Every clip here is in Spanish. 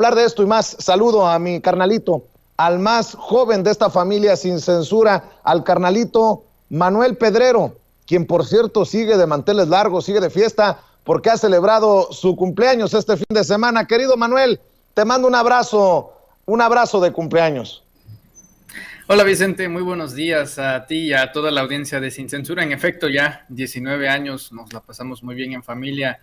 hablar de esto y más, saludo a mi carnalito, al más joven de esta familia sin censura, al carnalito Manuel Pedrero, quien por cierto sigue de manteles largos, sigue de fiesta, porque ha celebrado su cumpleaños este fin de semana. Querido Manuel, te mando un abrazo de cumpleaños. Hola Vicente, muy buenos días a ti y a toda la audiencia de Sin Censura. En efecto, ya 19 años, nos la pasamos muy bien en familia.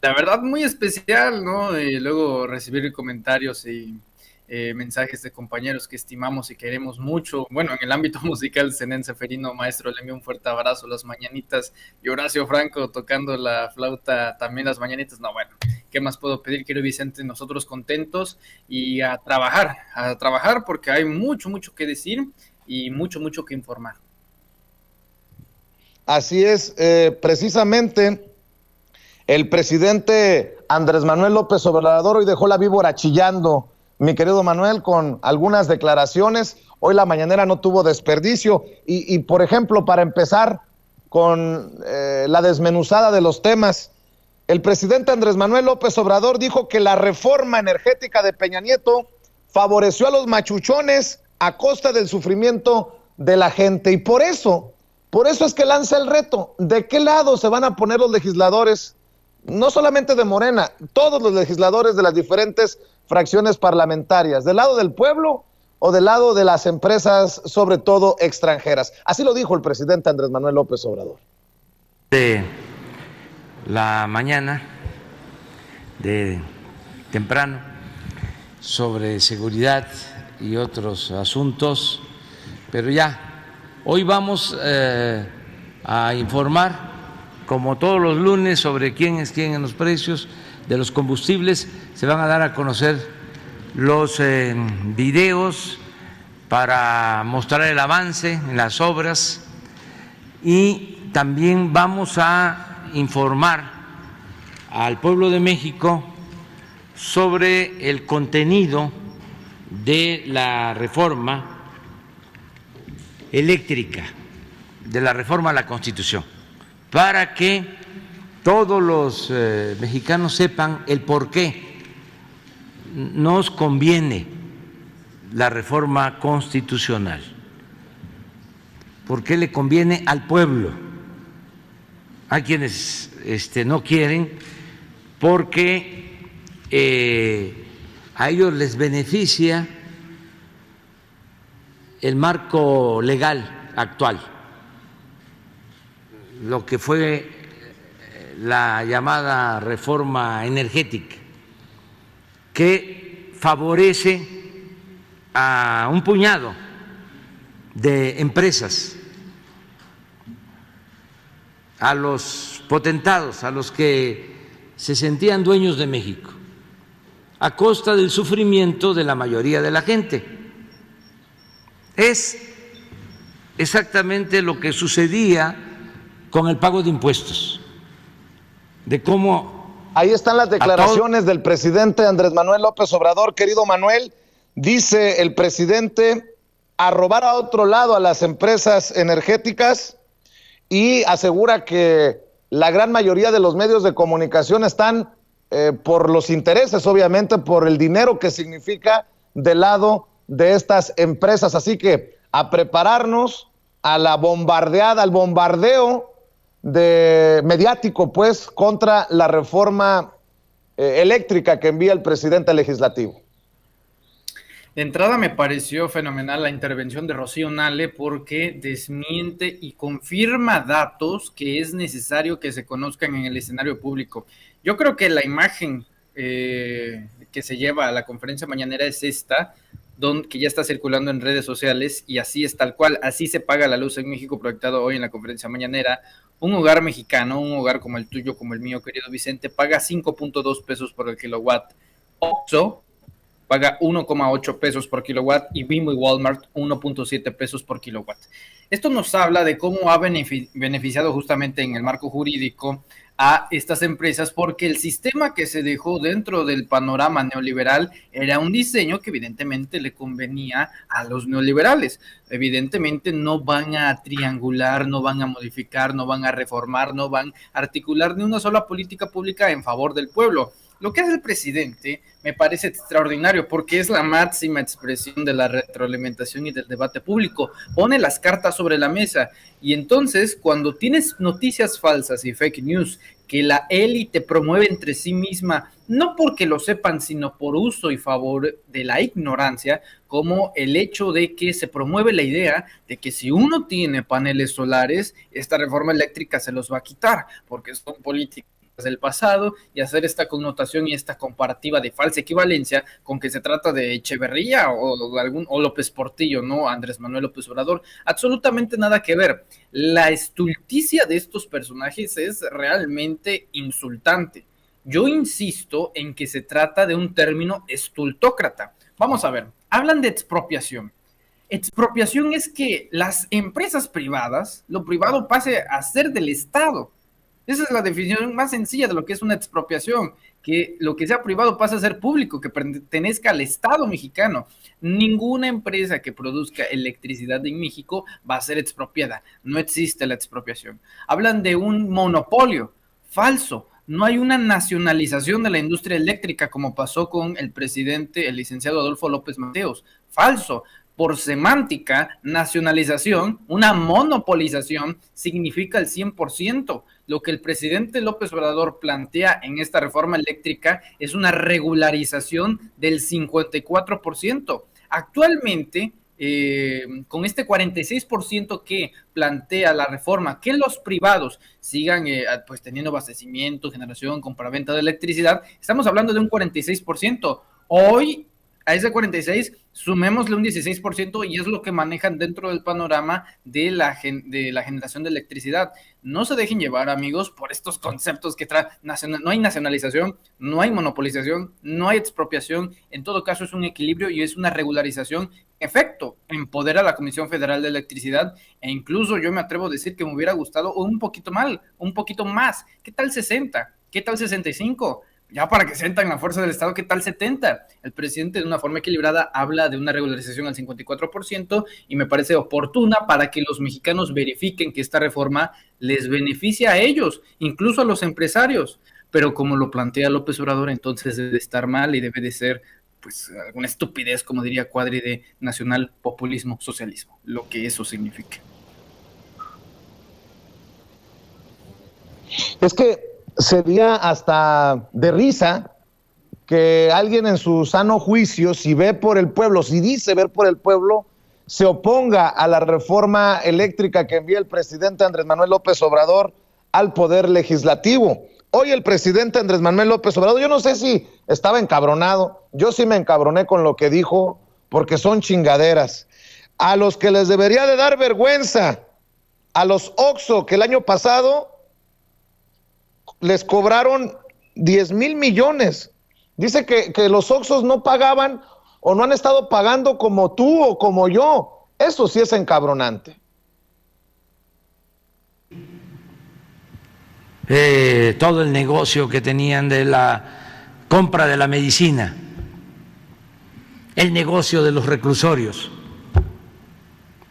La verdad, muy especial, ¿no? Luego recibir comentarios y mensajes de compañeros que estimamos y queremos mucho. Bueno, en el ámbito musical, Zenén Seferino, maestro, le envío un fuerte abrazo, las mañanitas, y Horacio Franco tocando la flauta, también las mañanitas. No, bueno, ¿qué más puedo pedir, querido Vicente? Nosotros contentos y a trabajar porque hay mucho, mucho que decir y mucho, mucho que informar. Así es, precisamente el presidente Andrés Manuel López Obrador hoy dejó la víbora chillando, mi querido Manuel, con algunas declaraciones. Hoy la mañanera no tuvo desperdicio y por ejemplo, para empezar con la desmenuzada de los temas, el presidente Andrés Manuel López Obrador dijo que la reforma energética de Peña Nieto favoreció a los machuchones a costa del sufrimiento de la gente. Y por eso es que lanza el reto. ¿De qué lado se van a poner los legisladores? No solamente de Morena, todos los legisladores de las diferentes fracciones parlamentarias, ¿del lado del pueblo o del lado de las empresas, sobre todo extranjeras? Así lo dijo el presidente Andrés Manuel López Obrador. De la mañana, de temprano, sobre seguridad y otros asuntos, pero ya, hoy vamos a informar, como todos los lunes, sobre quién es quién en los precios de los combustibles. Se van a dar a conocer los videos para mostrar el avance en las obras y también vamos a informar al pueblo de México sobre el contenido de la reforma eléctrica, de la reforma a la Constitución, para que todos los mexicanos sepan el por qué nos conviene la reforma constitucional, por qué le conviene al pueblo. Hay quienes no quieren porque a ellos les beneficia el marco legal actual, lo que fue la llamada reforma energética, que favorece a un puñado de empresas, a los potentados, a los que se sentían dueños de México, a costa del sufrimiento de la mayoría de la gente. Es exactamente lo que sucedía con el pago de impuestos, de cómo... Ahí están las declaraciones del presidente Andrés Manuel López Obrador, querido Manuel. Dice el presidente: a robar a otro lado a las empresas energéticas, y asegura que la gran mayoría de los medios de comunicación están por los intereses, obviamente, por el dinero que significa del lado de estas empresas. Así que a prepararnos a la bombardeada, al bombardeo mediático, pues, contra la reforma eléctrica que envía el presidente legislativo. De entrada me pareció fenomenal la intervención de Rocío Nale porque desmiente y confirma datos que es necesario que se conozcan en el escenario público. Yo creo que la imagen que se lleva a la conferencia mañanera es esta, que ya está circulando en redes sociales, y así es tal cual, así se paga la luz en México, proyectado hoy en la conferencia mañanera. Un hogar mexicano, un hogar como el tuyo, como el mío, querido Vicente, paga 5.2 pesos por el kilowatt. OXXO paga 1,8 pesos por kilowatt y Bimbo y Walmart 1,7 pesos por kilowatt. Esto nos habla de cómo ha beneficiado justamente en el marco jurídico a estas empresas, porque el sistema que se dejó dentro del panorama neoliberal era un diseño que evidentemente le convenía a los neoliberales. Evidentemente no van a triangular, no van a modificar, no van a reformar, no van a articular ni una sola política pública en favor del pueblo. Lo que hace el presidente me parece extraordinario porque es la máxima expresión de la retroalimentación y del debate público. Pone las cartas sobre la mesa y entonces cuando tienes noticias falsas y fake news que la élite promueve entre sí misma, no porque lo sepan, sino por uso y favor de la ignorancia, como el hecho de que se promueve la idea de que si uno tiene paneles solares, esta reforma eléctrica se los va a quitar, porque son políticas del pasado, y hacer esta connotación y esta comparativa de falsa equivalencia con que se trata de Echeverría o López Portillo, ¿no? Andrés Manuel López Obrador, absolutamente nada que ver. La estulticia de estos personajes es realmente insultante. Yo insisto en que se trata de un término estultócrata. Vamos a ver, hablan de expropiación. Expropiación es que las empresas privadas, lo privado pase a ser del Estado. Esa es la definición más sencilla de lo que es una expropiación, que lo que sea privado pasa a ser público, que pertenezca al Estado mexicano. Ninguna empresa que produzca electricidad en México va a ser expropiada. No existe la expropiación. Hablan de un monopolio. Falso. No hay una nacionalización de la industria eléctrica como pasó con el presidente, el licenciado Adolfo López Mateos. Falso. Por semántica, nacionalización, una monopolización, significa el 100%. Lo que el presidente López Obrador plantea en esta reforma eléctrica es una regularización del 54%. Actualmente, con este 46% que plantea la reforma, que los privados sigan pues teniendo abastecimiento, generación, compraventa de electricidad, estamos hablando de un 46%. Hoy, a ese 46, sumémosle un 16% y es lo que manejan dentro del panorama de la generación de electricidad. No se dejen llevar, amigos, por estos conceptos que trae. No hay nacionalización, no hay monopolización, no hay expropiación. En todo caso, es un equilibrio y es una regularización. En efecto, empodera a la Comisión Federal de Electricidad e incluso yo me atrevo a decir que me hubiera gustado un poquito más. ¿Qué tal 60? ¿Qué tal 65? Ya para que sientan la fuerza del Estado, ¿qué tal 70? El presidente de una forma equilibrada habla de una regularización al 54% y me parece oportuna para que los mexicanos verifiquen que esta reforma les beneficia a ellos, incluso a los empresarios. Pero como lo plantea López Obrador, entonces debe de estar mal y debe de ser pues alguna estupidez, como diría Cuadri, de nacional populismo socialismo, lo que eso significa. Es que sería hasta de risa que alguien en su sano juicio, si ve por el pueblo, si dice ver por el pueblo, se oponga a la reforma eléctrica que envía el presidente Andrés Manuel López Obrador al Poder Legislativo. Hoy el presidente Andrés Manuel López Obrador, yo no sé si estaba encabronado, yo sí me encabroné con lo que dijo, porque son chingaderas. A los que les debería de dar vergüenza, a los Oxxo, que el año pasado les cobraron 10,000 millones. Dice que los Oxxos no pagaban o no han estado pagando como tú o como yo. Eso sí es encabronante. Todo el negocio que tenían de la compra de la medicina, el negocio de los reclusorios,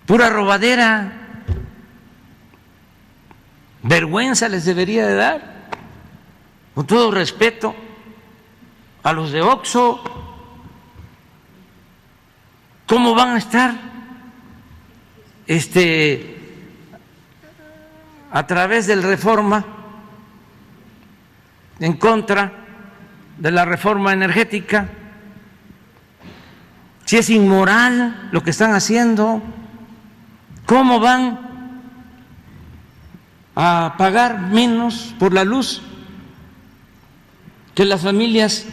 pura robadera. Vergüenza les debería de dar. Con todo respeto a los de Oxxo, ¿cómo van a estar a través del Reforma en contra de la reforma energética? Si es inmoral lo que están haciendo, ¿cómo van a pagar menos por la luz que las familias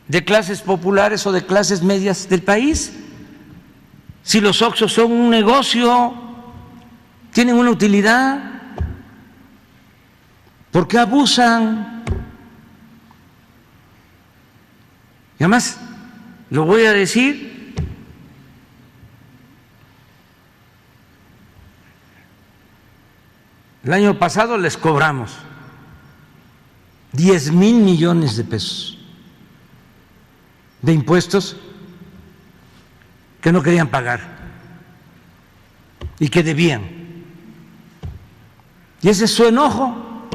de clases populares o de clases medias del país? Si los Oxxos son un negocio, tienen una utilidad, ¿por qué abusan? Y además, lo voy a decir, el año pasado les cobramos 10,000 millones de pesos de impuestos que no querían pagar y que debían. Y ese es su enojo.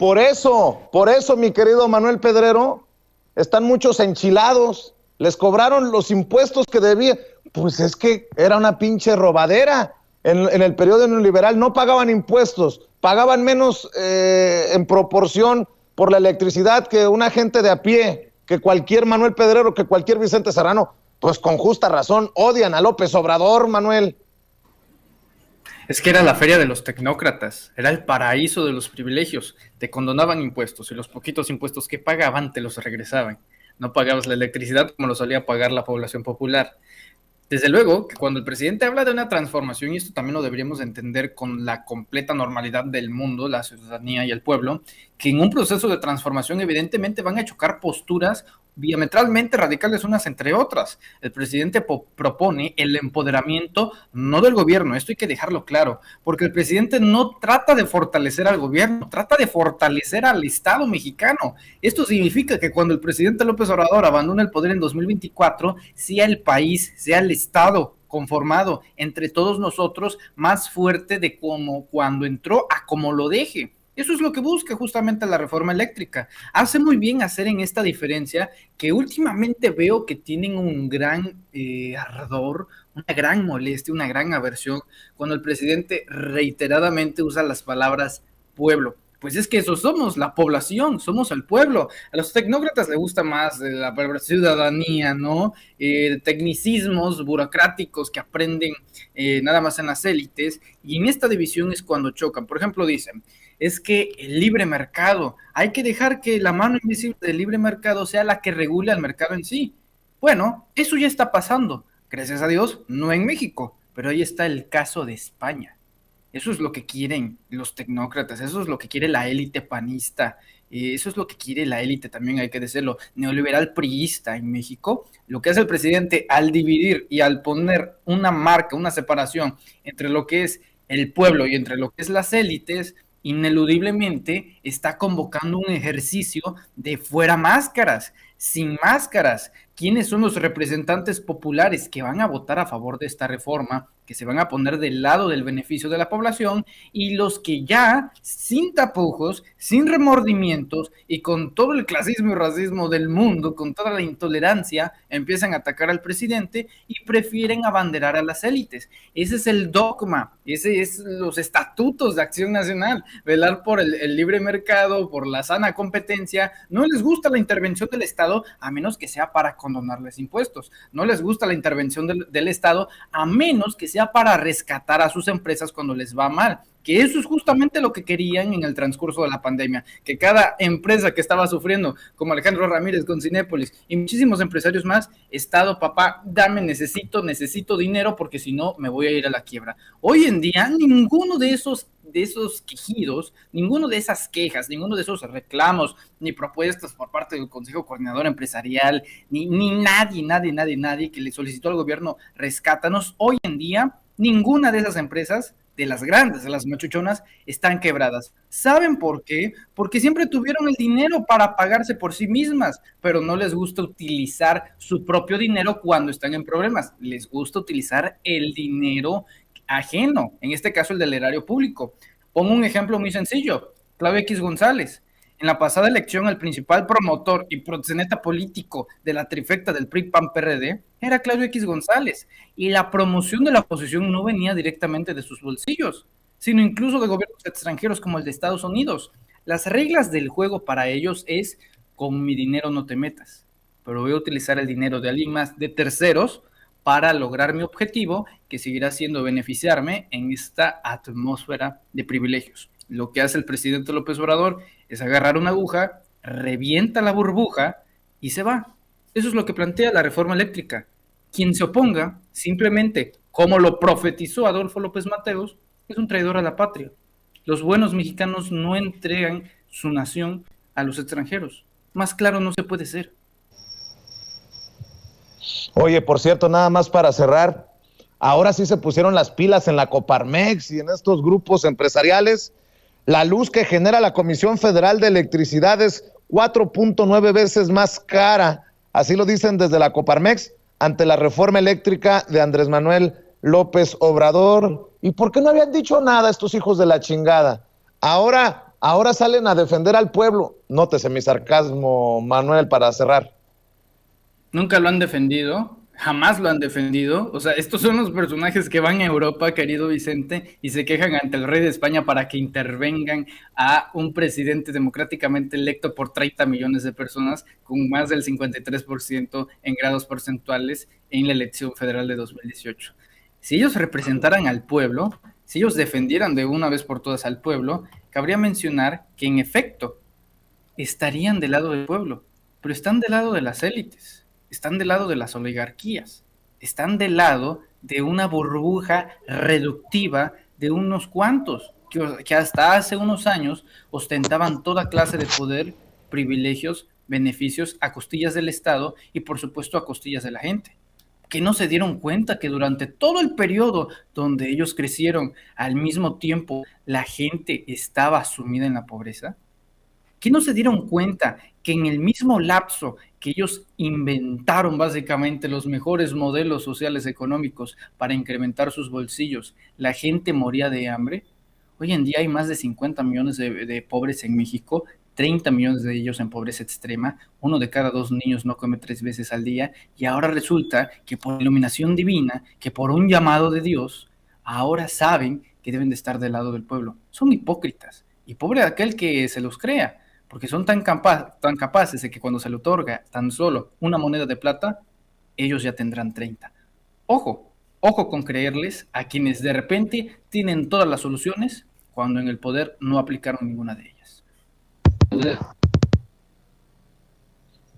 Por eso, mi querido Manuel Pedrero, están muchos enchilados, les cobraron los impuestos que debían, pues es que era una pinche robadera. En el periodo neoliberal no pagaban impuestos, pagaban menos en proporción por la electricidad que una gente de a pie, que cualquier Manuel Pedrero, que cualquier Vicente Serrano. Pues con justa razón odian a López Obrador, Manuel. Es que era la feria de los tecnócratas, era el paraíso de los privilegios, te condonaban impuestos y los poquitos impuestos que pagaban te los regresaban. No pagabas la electricidad como lo solía pagar la población popular. Desde luego que cuando el presidente habla de una transformación, y esto también lo deberíamos entender con la completa normalidad del mundo, la ciudadanía y el pueblo, que en un proceso de transformación evidentemente van a chocar posturas diametralmente radicales unas entre otras. El presidente propone el empoderamiento no del gobierno, esto hay que dejarlo claro, porque el presidente no trata de fortalecer al gobierno, trata de fortalecer al Estado mexicano. Esto significa que cuando el presidente López Obrador abandone el poder en 2024, sea el país, sea el Estado conformado entre todos nosotros más fuerte de como cuando entró a como lo deje. Eso es lo que busca justamente la reforma eléctrica. Hace muy bien hacer en esta diferencia que últimamente veo que tienen un gran ardor, una gran molestia, una gran aversión cuando el presidente reiteradamente usa las palabras pueblo. Pues es que eso somos, la población, somos el pueblo. A los tecnócratas les gusta más la palabra ciudadanía, ¿no? Tecnicismos burocráticos que aprenden nada más en las élites, y en esta división es cuando chocan. Por ejemplo, dicen, es que el libre mercado, hay que dejar que la mano invisible del libre mercado sea la que regule al mercado en sí. Bueno, eso ya está pasando, gracias a Dios, no en México, pero ahí está el caso de España. Eso es lo que quieren los tecnócratas, eso es lo que quiere la élite panista, eso es lo que quiere la élite también, hay que decirlo, neoliberal priista en México. Lo que hace el presidente al dividir y al poner una marca, una separación entre lo que es el pueblo y entre lo que es las élites, ineludiblemente está convocando un ejercicio de fuera máscaras, sin máscaras. ¿Quiénes son los representantes populares que van a votar a favor de esta reforma, que se van a poner del lado del beneficio de la población, y los que ya, sin tapujos, sin remordimientos y con todo el clasismo y racismo del mundo, con toda la intolerancia, empiezan a atacar al presidente y prefieren abanderar a las élites? Ese es el dogma, ese es los estatutos de Acción Nacional, velar por el libre mercado, por la sana competencia. No les gusta la intervención del Estado a menos que sea para condonarles impuestos. No les gusta la intervención del Estado a menos que sea para rescatar a sus empresas cuando les va mal, que eso es justamente lo que querían en el transcurso de la pandemia, que cada empresa que estaba sufriendo, como Alejandro Ramírez con Cinépolis y muchísimos empresarios más, Estado, papá, necesito dinero porque si no me voy a ir a la quiebra. Hoy en día ninguno de esos quejidos, ninguno de esas quejas, ninguno de esos reclamos, ni propuestas por parte del Consejo Coordinador Empresarial, ni nadie que le solicitó al gobierno rescátanos. Hoy en día, ninguna de esas empresas, de las grandes, de las machuchonas, están quebradas. ¿Saben por qué? Porque siempre tuvieron el dinero para pagarse por sí mismas, pero no les gusta utilizar su propio dinero cuando están en problemas. Les gusta utilizar el dinero ajeno, en este caso el del erario público. Pongo un ejemplo muy sencillo, Claudio X González. En la pasada elección, el principal promotor y proxeneta político de la trifecta del PRI-PAN-PRD era Claudio X González, y la promoción de la oposición no venía directamente de sus bolsillos, sino incluso de gobiernos extranjeros como el de Estados Unidos. Las reglas del juego para ellos es, con mi dinero no te metas, pero voy a utilizar el dinero de alguien más, de terceros, para lograr mi objetivo, que seguirá siendo beneficiarme en esta atmósfera de privilegios. Lo que hace el presidente López Obrador es agarrar una aguja, revienta la burbuja y se va. Eso es lo que plantea la reforma eléctrica. Quien se oponga, simplemente, como lo profetizó Adolfo López Mateos, es un traidor a la patria. Los buenos mexicanos no entregan su nación a los extranjeros. Más claro no se puede ser. Oye, por cierto, nada más para cerrar, ahora sí se pusieron las pilas en la Coparmex y en estos grupos empresariales. La luz que genera la Comisión Federal de Electricidad es 4.9 veces más cara, así lo dicen desde la Coparmex, ante la reforma eléctrica de Andrés Manuel López Obrador. ¿Y por qué no habían dicho nada estos hijos de la chingada? Ahora ahora salen a defender al pueblo. Nótese mi sarcasmo, Manuel, para cerrar. Nunca lo han defendido, jamás lo han defendido. O sea, estos son los personajes que van a Europa, querido Vicente, y se quejan ante el rey de España para que intervengan a un presidente democráticamente electo por 30 millones de personas, con más del 53% en grados porcentuales en la elección federal de 2018. Si ellos representaran al pueblo, si ellos defendieran de una vez por todas al pueblo, cabría mencionar que en efecto estarían del lado del pueblo, pero están del lado de las élites. Están del lado de las oligarquías, están del lado de una burbuja reductiva de unos cuantos que hasta hace unos años ostentaban toda clase de poder, privilegios, beneficios a costillas del Estado y por supuesto a costillas de la gente, que no se dieron cuenta que durante todo el periodo donde ellos crecieron, al mismo tiempo la gente estaba sumida en la pobreza. ¿Que no se dieron cuenta que en el mismo lapso que ellos inventaron básicamente los mejores modelos sociales económicos para incrementar sus bolsillos, la gente moría de hambre? Hoy en día hay más de 50 millones de pobres en México, 30 millones de ellos en pobreza extrema, 1 de cada 2 niños no come 3 veces al día, y ahora resulta que por iluminación divina, que por un llamado de Dios, ahora saben que deben de estar del lado del pueblo. Son hipócritas, y pobre aquel que se los crea, porque son tan capaces de que cuando se le otorga tan solo una moneda de plata, ellos ya tendrán 30. Ojo con creerles a quienes de repente tienen todas las soluciones, cuando en el poder no aplicaron ninguna de ellas.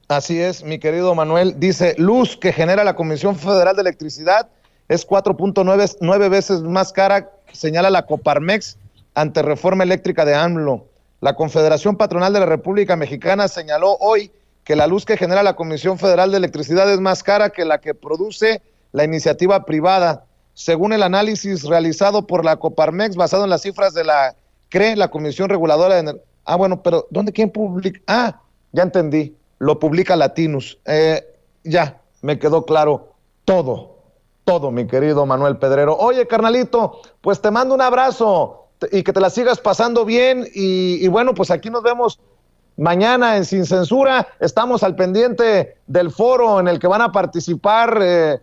Así es, mi querido Manuel. Dice, luz que genera la Comisión Federal de Electricidad es 4.9 veces más cara, señala la Coparmex ante reforma eléctrica de AMLO. La Confederación Patronal de la República Mexicana señaló hoy que la luz que genera la Comisión Federal de Electricidad es más cara que la que produce la iniciativa privada. Según el análisis realizado por la Coparmex, basado en las cifras de la CRE, la Comisión Reguladora de Energía. Bueno, pero ¿quién publica? Ya entendí, lo publica Latinus. Ya, me quedó claro todo, mi querido Manuel Pedrero. Oye, carnalito, pues te mando un abrazo y que te la sigas pasando bien y bueno, pues aquí nos vemos mañana en Sin Censura. Estamos al pendiente del foro en el que van a participar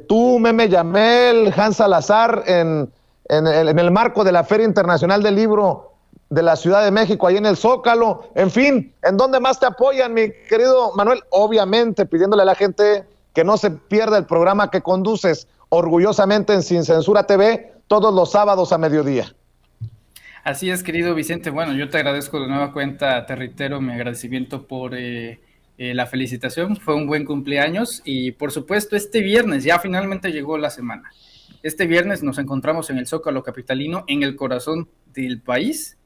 tú, Meme Yamel, Hans Salazar en el marco de la Feria Internacional del Libro de la Ciudad de México, ahí en el Zócalo. En fin, ¿en dónde más te apoyan, mi querido Manuel? Obviamente pidiéndole a la gente que no se pierda el programa que conduces orgullosamente en Sin Censura TV todos los sábados a mediodía. Así es, querido Vicente. Bueno, yo te agradezco de nueva cuenta, te reitero mi agradecimiento por la felicitación. Fue un buen cumpleaños y por supuesto este viernes ya finalmente llegó la semana. Este viernes nos encontramos en el Zócalo capitalino, en el corazón del país,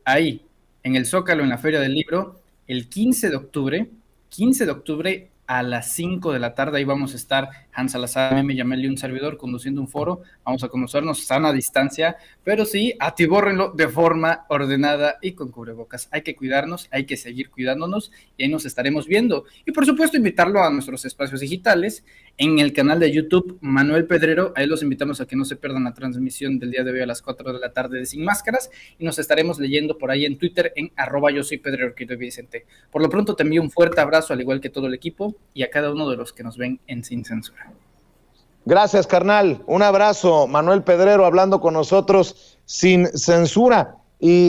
ahí, en el Zócalo, en la Feria del Libro, el 15 de octubre a las 5 de la tarde. Ahí vamos a estar Hans Salazar, Meme Yamel y un servidor conduciendo un foro. Vamos a conocernos sana distancia, pero sí, atibórrenlo de forma ordenada y con cubrebocas. Hay que cuidarnos, hay que seguir cuidándonos y ahí nos estaremos viendo. Y por supuesto invitarlo a nuestros espacios digitales en el canal de YouTube Manuel Pedrero. Ahí los invitamos a que no se pierdan la transmisión del día de hoy a las 4 de la tarde de Sin Máscaras y nos estaremos leyendo por ahí en Twitter en @yosoypedrero Vicente. Por lo pronto te envío un fuerte abrazo al igual que todo el equipo y a cada uno de los que nos ven en Sin Censura. Gracias, carnal. Un abrazo. Manuel Pedrero hablando con nosotros sin censura. Y